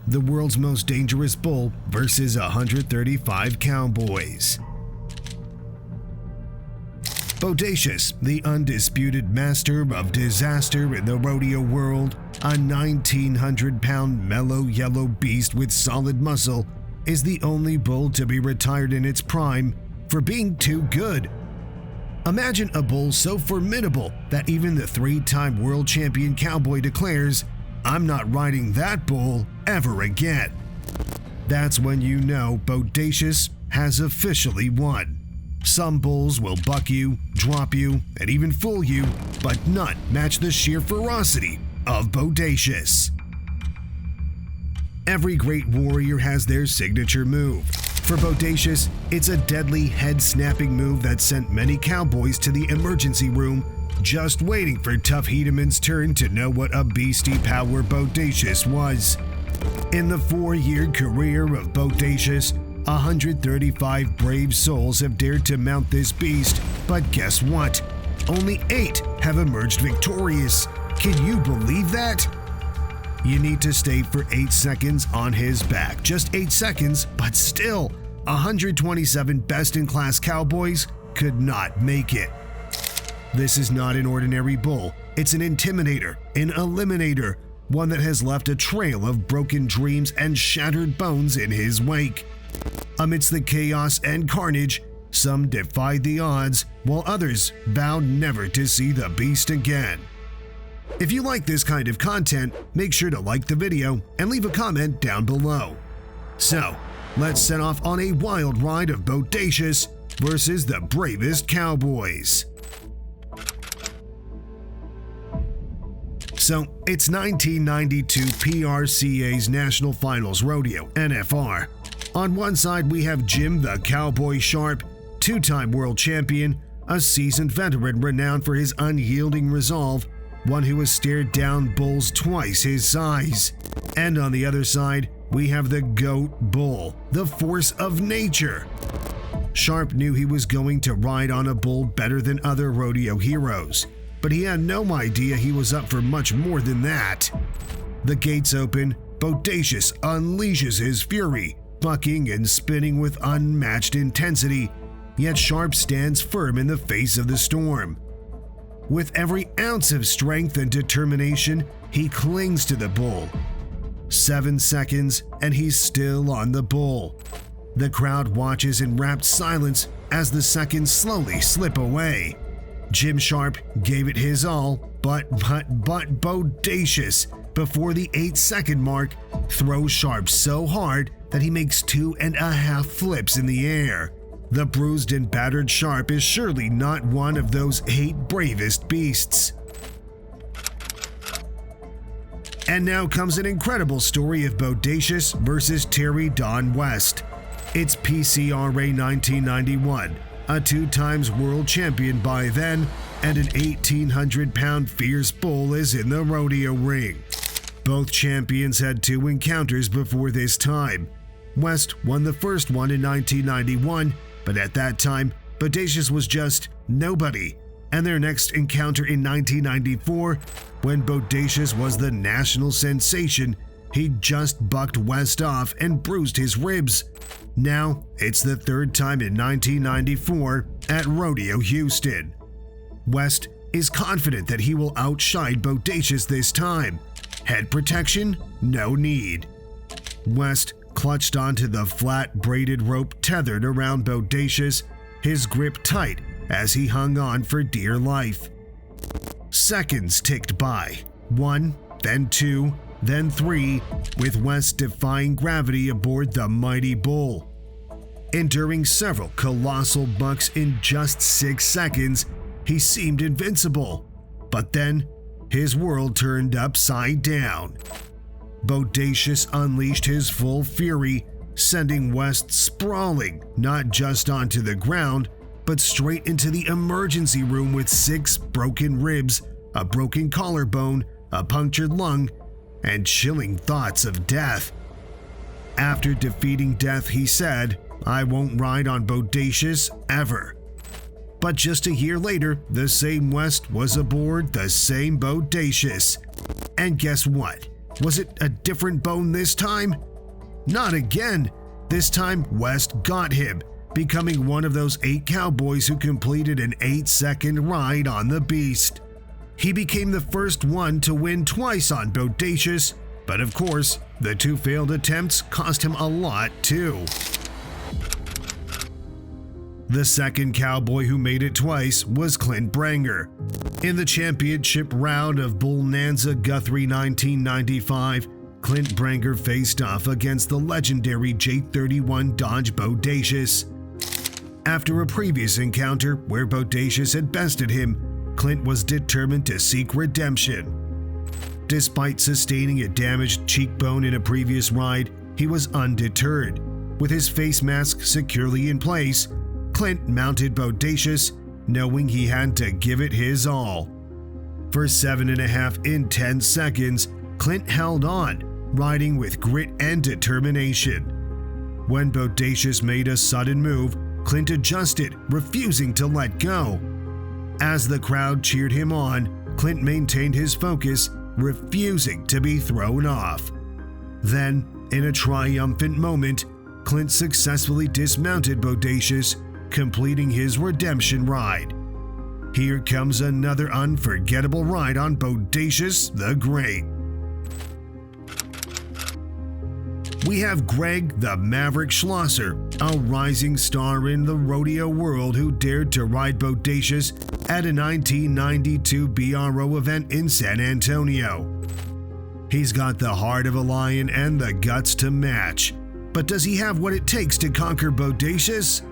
the world's most dangerous bull versus 135 cowboys. Bodacious, the undisputed master of disaster in the rodeo world, a 1,900-pound mellow yellow beast with solid muscle, is the only bull to be retired in its prime for being too good. Imagine a bull so formidable that even the three-time world champion cowboy declares, "I'm not riding that bull ever again." That's when you know Bodacious has officially won. Some bulls will buck you, drop you, and even fool you, but none match the sheer ferocity of Bodacious. Every great warrior has their signature move. For Bodacious, it's a deadly head-snapping move that sent many cowboys to the emergency room, just waiting for TUFF HEDEMAN's turn to know what a beastie power Bodacious was. In the 4-year career of Bodacious, 135 brave souls have dared to mount this beast, but guess what? Only 8 have emerged victorious. Can you believe that? You need to stay for 8 seconds on his back. Just 8 seconds, but still, 127 best-in-class cowboys could not make it. This is not an ordinary bull. It's an intimidator, an eliminator, one that has left a trail of broken dreams and shattered bones in his wake. Amidst the chaos and carnage, some defied the odds, while others vowed never to see the beast again. If you like this kind of content, make sure to like the video and leave a comment down below. So, let's set off on a wild ride of Bodacious versus the bravest cowboys. So, it's 1992 PRCA's National Finals Rodeo, NFR. On one side, we have Jim the Cowboy Sharp, 2-time world champion, a seasoned veteran renowned for his unyielding resolve, one who has stared down bulls twice his size. And on the other side, we have the GOAT Bull, the force of nature. Sharp knew he was going to ride on a bull better than other rodeo heroes, but he had no idea he was up for much more than that. The gates open, Bodacious unleashes his fury, bucking and spinning with unmatched intensity, yet Sharp stands firm in the face of the storm. With every ounce of strength and determination, he clings to the bull. 7 seconds, and he's still on the bull. The crowd watches in rapt silence as the seconds slowly slip away. Jim Sharp gave it his all, but Bodacious, before the 8-second mark, throws Sharp so hard that he makes 2.5 flips in the air. The bruised and battered Sharp is surely not one of those 8 bravest beasts. And now comes an incredible story of Bodacious versus Terry Don West. It's PCRA 1991, a 2-times world champion by then, and an 1,800-pound fierce bull is in the rodeo ring. Both champions had 2 encounters before this time. West won the first one in 1991, but at that time, Bodacious was just nobody. And their next encounter in 1994, when Bodacious was the national sensation, he just bucked West off and bruised his ribs. Now, it's the 3rd time in 1994 at Rodeo Houston. West is confident that he will outshine Bodacious this time. Head protection? No need. West clutched onto the flat braided rope tethered around Bodacious, his grip tight as he hung on for dear life. Seconds ticked by, 1, then 2, then 3, with West defying gravity aboard the mighty bull. Enduring several colossal bucks in just 6 seconds, he seemed invincible. But then, his world turned upside down. Bodacious unleashed his full fury, sending West sprawling not just onto the ground, but straight into the emergency room with 6 broken ribs, a broken collarbone, a punctured lung, and chilling thoughts of death. After defeating death, he said, "I won't ride on Bodacious ever." But just a year later, the same West was aboard the same Bodacious. And guess what? Was it a different bone this time? Not again. This time, West got him, becoming one of those 8 cowboys who completed an 8-second ride on the beast. He became the first one to win twice on Bodacious, but of course, the 2 failed attempts cost him a lot too. The second cowboy who made it twice was CLINT BRANGER. In the championship round of Bonanza Guthrie 1995, CLINT BRANGER faced off against the legendary J31 Dodge Bodacious. After a previous encounter where Bodacious had bested him, CLINT was determined to seek redemption. Despite sustaining a damaged cheekbone in a previous ride, he was undeterred. With his face mask securely in place, CLINT mounted Bodacious, knowing he had to give it his all. For 7.5 intense seconds, CLINT held on, riding with grit and determination. When Bodacious made a sudden move, CLINT adjusted, refusing to let go. As the crowd cheered him on, CLINT maintained his focus, refusing to be thrown off. Then, in a triumphant moment, CLINT successfully dismounted Bodacious, completing his redemption ride. Here comes another unforgettable ride on Bodacious the Great. We have Greg the Maverick Schlosser, a rising star in the rodeo world who dared to ride Bodacious at a 1992 BRO event in San Antonio. He's got the heart of a lion and the guts to match. But does he have what it takes to conquer Bodacious?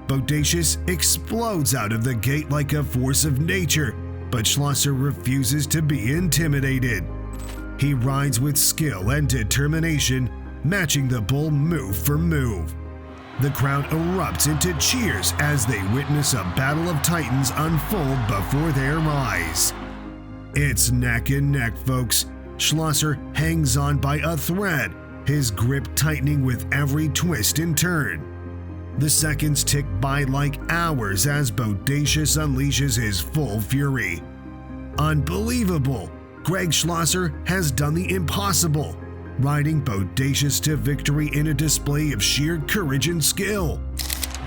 Bodacious explodes out of the gate like a force of nature, but Schlosser refuses to be intimidated. He rides with skill and determination, matching the bull move for move. The crowd erupts into cheers as they witness a battle of titans unfold before their eyes. It's neck and neck, folks. Schlosser hangs on by a thread, his grip tightening with every twist and turn. The seconds tick by like hours as Bodacious unleashes his full fury. Unbelievable! Greg Schlosser has done the impossible, riding Bodacious to victory in a display of sheer courage and skill.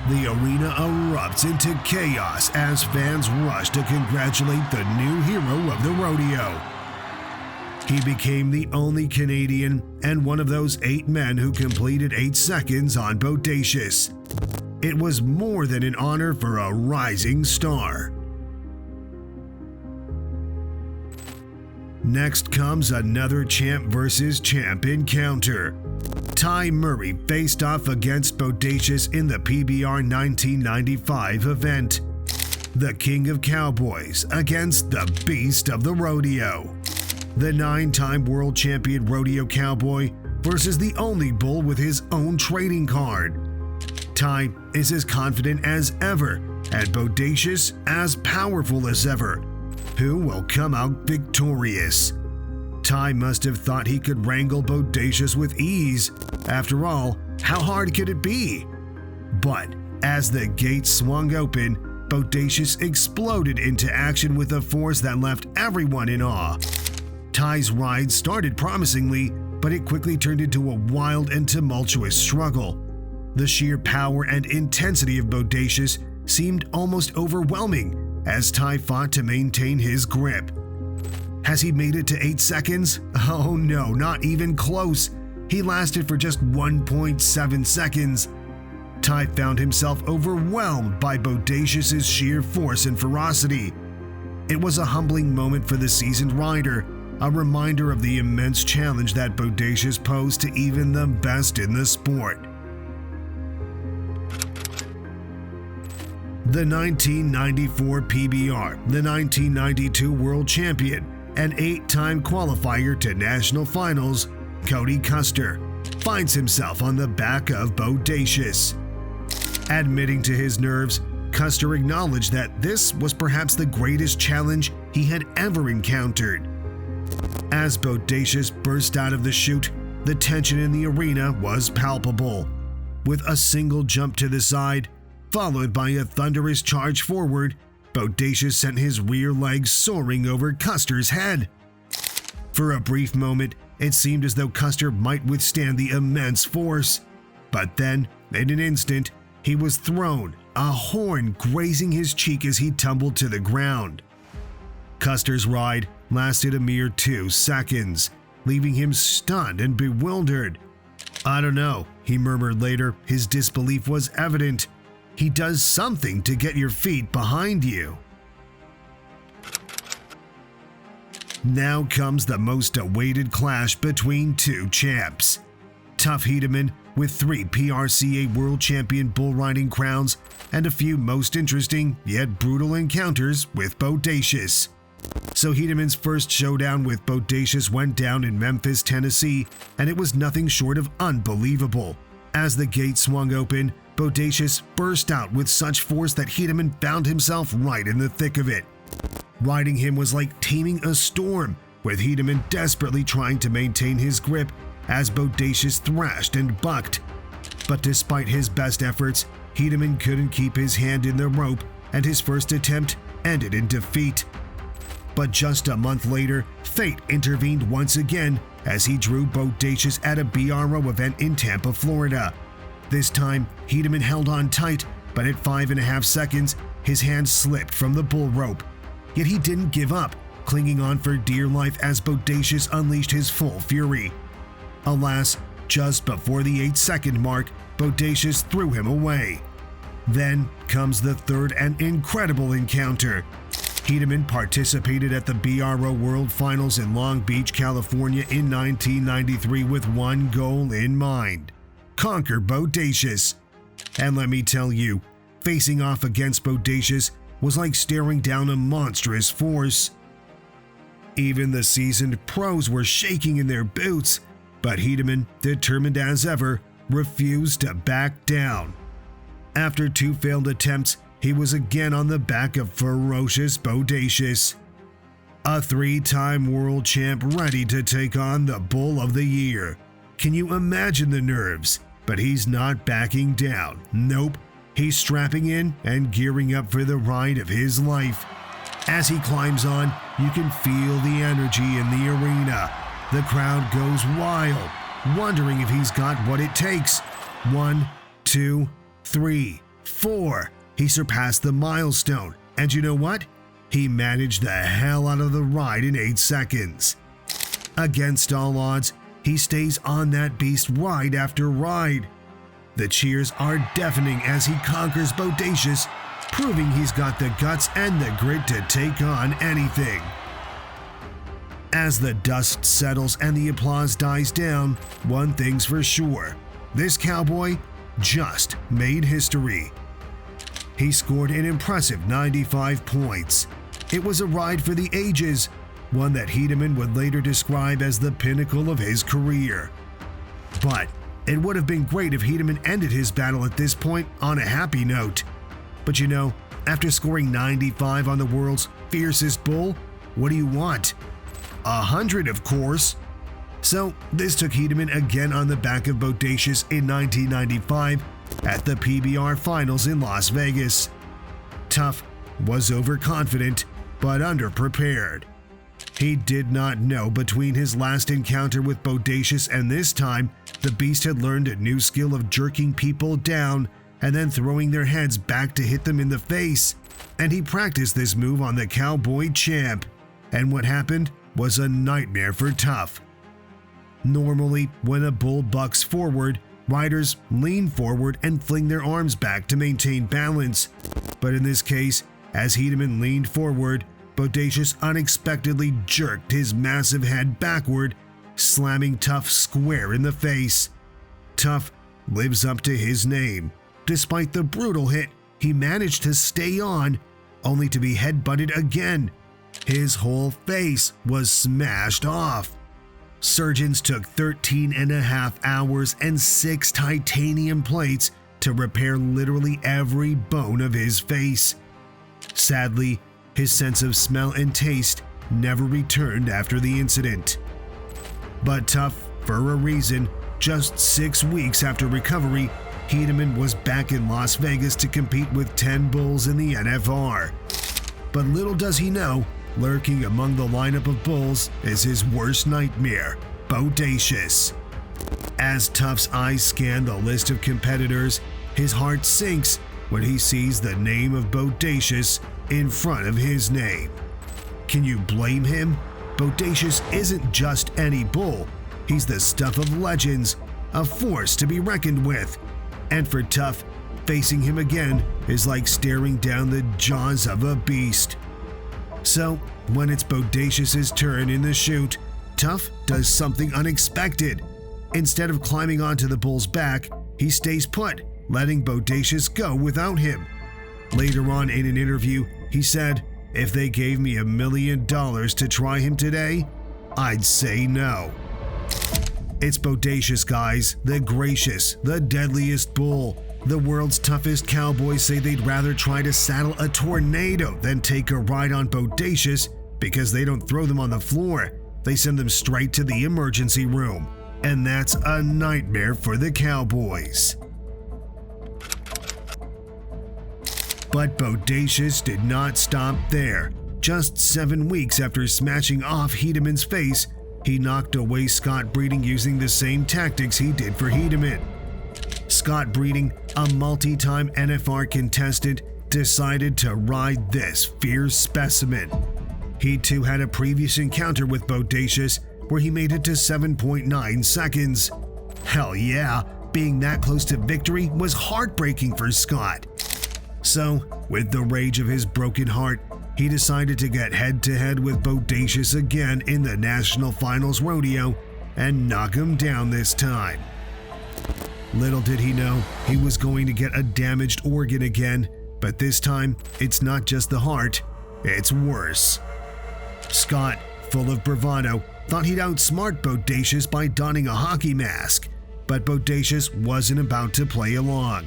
The arena erupts into chaos as fans rush to congratulate the new hero of the rodeo. He became the only Canadian and one of those 8 men who completed 8 seconds on Bodacious. It was more than an honor for a rising star. Next comes another champ versus champ encounter. Ty Murray faced off against Bodacious in the PBR 1995 event. The King of Cowboys against the Beast of the Rodeo. The 9-time world champion rodeo cowboy versus the only bull with his own trading card. Ty is as confident as ever, and Bodacious as powerful as ever. Who will come out victorious? Ty must have thought he could wrangle Bodacious with ease. After all, how hard could it be? But as the gates swung open, Bodacious exploded into action with a force that left everyone in awe. Ty's ride started promisingly, but it quickly turned into a wild and tumultuous struggle. The sheer power and intensity of Bodacious seemed almost overwhelming as Ty fought to maintain his grip. Has he made it to 8 seconds? Oh no, not even close. He lasted for just 1.7 seconds. Ty found himself overwhelmed by Bodacious's sheer force and ferocity. It was a humbling moment for the seasoned rider, a reminder of the immense challenge that Bodacious posed to even the best in the sport. The 1994 PBR, the 1992 World Champion, and 8-time qualifier to national finals, CODY CUSTER, finds himself on the back of Bodacious. Admitting to his nerves, Custer acknowledged that this was perhaps the greatest challenge he had ever encountered. As Bodacious burst out of the chute, the tension in the arena was palpable. With a single jump to the side, followed by a thunderous charge forward, Bodacious sent his rear legs soaring over Custer's head. For a brief moment, It seemed as though Custer might withstand the immense force. But then, in an instant, he was thrown, a horn grazing his cheek as he tumbled to the ground. Custer's ride lasted a mere 2 seconds, leaving him stunned and bewildered. "I don't know," he murmured later. His disbelief was evident. "He does something to get your feet behind you." Now comes the most awaited clash between two champs. TUFF HEDEMAN, with 3 PRCA World Champion bull riding crowns and a few most interesting yet brutal encounters with Bodacious. So HEDEMAN's first showdown with Bodacious went down in Memphis, Tennessee, and it was nothing short of unbelievable. As the gate swung open, Bodacious burst out with such force that HEDEMAN found himself right in the thick of it. Riding him was like taming a storm, with HEDEMAN desperately trying to maintain his grip as Bodacious thrashed and bucked. But despite his best efforts, HEDEMAN couldn't keep his hand in the rope, and his first attempt ended in defeat. But just a month later, fate intervened once again as he drew Bodacious at a BRO event in Tampa, Florida. This time, HEDEMAN held on tight, but at 5.5 seconds, his hand slipped from the bull rope. Yet he didn't give up, clinging on for dear life as Bodacious unleashed his full fury. Alas, just before the 8-second mark, Bodacious threw him away. Then comes the third and incredible encounter. HEDEMAN participated at the BRO World Finals in Long Beach, California in 1993 with one goal in mind: conquer Bodacious. And let me tell you, facing off against Bodacious was like staring down a monstrous force. Even the seasoned pros were shaking in their boots, but HEDEMAN, determined as ever, refused to back down. After 2 failed attempts, he was again on the back of ferocious Bodacious, a 3-time world champ ready to take on the Bull of the Year. Can you imagine the nerves? But he's not backing down. Nope. He's strapping in and gearing up for the ride of his life. As he climbs on, you can feel the energy in the arena. The crowd goes wild, wondering if he's got what it takes. 1, 2, 3, 4. He surpassed the milestone, and you know what? He managed the hell out of the ride in 8 seconds. Against all odds, he stays on that beast ride after ride. The cheers are deafening as he conquers Bodacious, proving he's got the guts and the grit to take on anything. As the dust settles and the applause dies down, one thing's for sure: this cowboy just made history. He scored an impressive 95 points. It was a ride for the ages, one that HEDEMAN would later describe as the pinnacle of his career. But it would have been great if HEDEMAN ended his battle at this point on a happy note. But you know, after scoring 95 on the world's fiercest bull, what do you want? 100, of course. So this took HEDEMAN again on the back of Bodacious in 1995 at the PBR Finals in Las Vegas. TUFF was overconfident, but underprepared. He did not know between his last encounter with Bodacious and this time, the beast had learned a new skill of jerking people down and then throwing their heads back to hit them in the face. And he practiced this move on the cowboy champ. And what happened was a nightmare for TUFF. Normally, when a bull bucks forward, riders lean forward and fling their arms back to maintain balance. But in this case, as HEDEMAN leaned forward, Bodacious unexpectedly jerked his massive head backward, slamming TUFF square in the face. TUFF lives up to his name. Despite the brutal hit, he managed to stay on, only to be headbutted again. His whole face was smashed off. Surgeons took 13.5 hours and 6 titanium plates to repair literally every bone of his face. Sadly, his sense of smell and taste never returned after the incident. But TUFF, for a reason, just 6 weeks after recovery, HEDEMAN was back in Las Vegas to compete with 10 bulls in the NFR. But little does he know, lurking among the lineup of bulls is his worst nightmare: Bodacious. As TUFF's eyes scan the list of competitors, his heart sinks when he sees the name of Bodacious in front of his name. Can you blame him? Bodacious isn't just any bull. He's the stuff of legends, a force to be reckoned with. And for TUFF, facing him again is like staring down the jaws of a beast. So, when it's Bodacious's turn in the chute, TUFF does something unexpected. Instead of climbing onto the bull's back, he stays put, letting Bodacious go without him. Later on in an interview, he said, "If they gave me $1 million to try him today, I'd say no." It's Bodacious, guys, the gracious, the deadliest bull. The world's toughest cowboys say they'd rather try to saddle a tornado than take a ride on Bodacious because they don't throw them on the floor. They send them straight to the emergency room. And that's a nightmare for the cowboys. But Bodacious did not stop there. Just 7 weeks after smashing off HEDEMAN's face, he knocked away Scott Breeding using the same tactics he did for HEDEMAN. Scott Breeding, a multi-time NFR contestant, decided to ride this fierce specimen. He too had a previous encounter with Bodacious where he made it to 7.9 seconds. Hell yeah, being that close to victory was heartbreaking for Scott. So, with the rage of his broken heart, he decided to get head-to-head with Bodacious again in the National Finals Rodeo and knock him down this time. Little did he know he was going to get a damaged organ again, but this time it's not just the heart, it's worse. Scott, full of bravado, thought he'd outsmart Bodacious by donning a hockey mask, but Bodacious wasn't about to play along.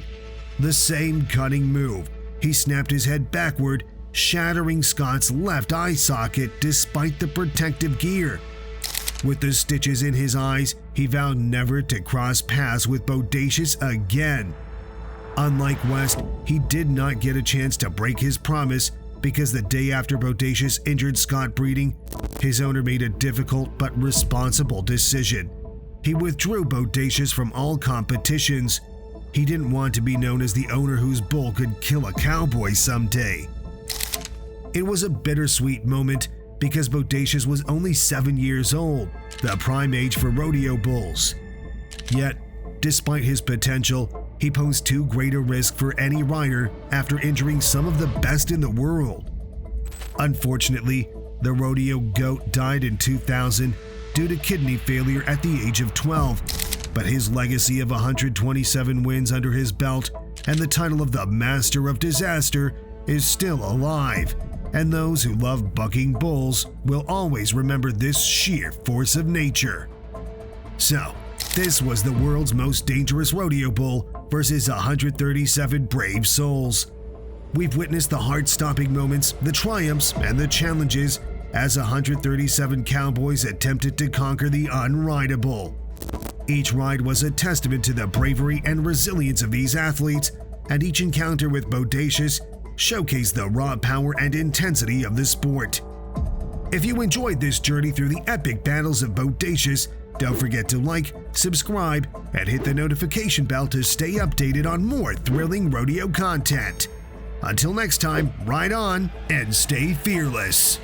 The same cutting move, he snapped his head backward, shattering Scott's left eye socket despite the protective gear. With the stitches in his eyes, he vowed never to cross paths with Bodacious again. Unlike West, he did not get a chance to break his promise because the day after Bodacious injured Scott Breeding, his owner made a difficult but responsible decision. He withdrew Bodacious from all competitions. He didn't want to be known as the owner whose bull could kill a cowboy someday. It was a bittersweet moment because Bodacious was only 7 years old, the prime age for rodeo bulls. Yet, despite his potential, he posed too great a risk for any rider after injuring some of the best in the world. Unfortunately, the rodeo goat died in 2000 due to kidney failure at the age of 12, but his legacy of 127 wins under his belt and the title of the Master of Disaster is still alive, and those who love bucking bulls will always remember this sheer force of nature. So, this was the world's most dangerous rodeo bull versus 137 brave souls. We've witnessed the heart-stopping moments, the triumphs, and the challenges as 137 cowboys attempted to conquer the unrideable. Each ride was a testament to the bravery and resilience of these athletes, and each encounter with Bodacious showcased the raw power and intensity of the sport. If you enjoyed this journey through the epic battles of Bodacious, don't forget to like, subscribe, and hit the notification bell to stay updated on more thrilling rodeo content. Until next time, ride on and stay fearless.